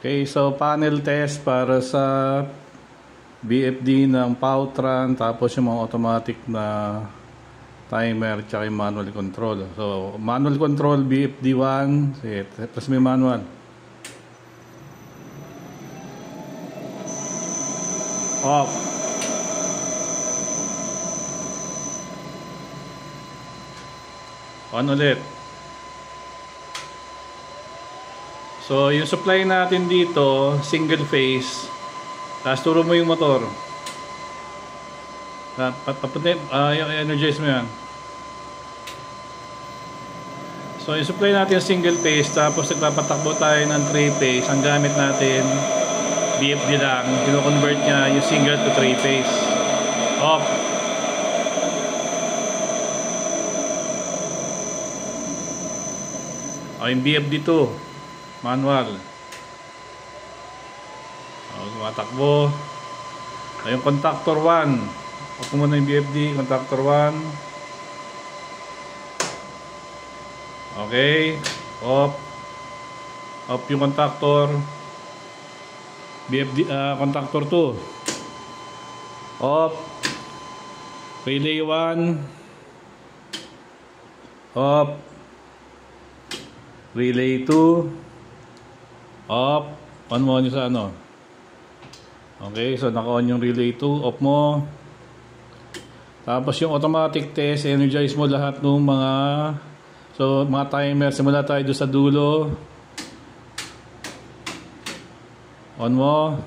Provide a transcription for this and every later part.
Okay, so panel test para sa BFD ng Powtran, tapos yung mga automatic na timer tsaka yung manual control. So manual control BFD 1, tapos may manual. Off. On ulit. So yung supply natin dito, single phase. Tapos turo mo yung motor. Energize mo yan. So yung supply natin single phase, tapos nagpapatakbo tayo ng 3 phase. Ang gamit natin BFD lang, kino-convert niya yung single to 3 phase. Off. Yung BFD 2 manual. Tumatakbo. Yung contactor 1. Off muna yung BFD, contactor 1. Okay. Off. Off yung contactor. BFD, contactor 2. Off. Relay 1. Off. Relay 2. Off. On mo nyo sa ano. Okay, so naka-on yung relay 2. Off mo. Tapos yung automatic test, energize mo lahat ng mga, so mga timer. Simula tayo doon sa dulo. On mo.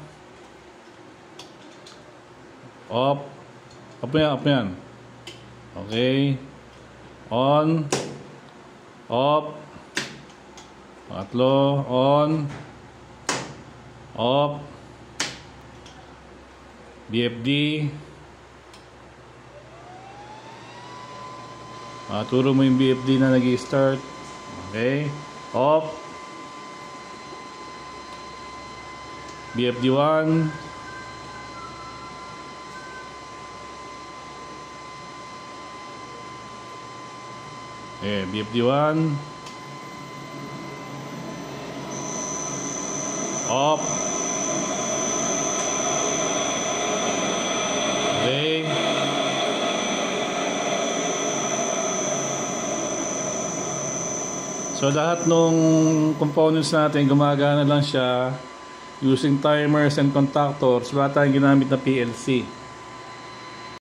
Off. Off mo yan, off mo yan. Okay. On. Off. Pangatlo. On. Off. BFD. Turo mo yung BFD na nag-i-start. Okay. Off. BFD 1. Okay, BFD 1. Off. Okay. So lahat ng components natin gumagana lang siya using timers and contactors. Wala tayong ginamit na PLC.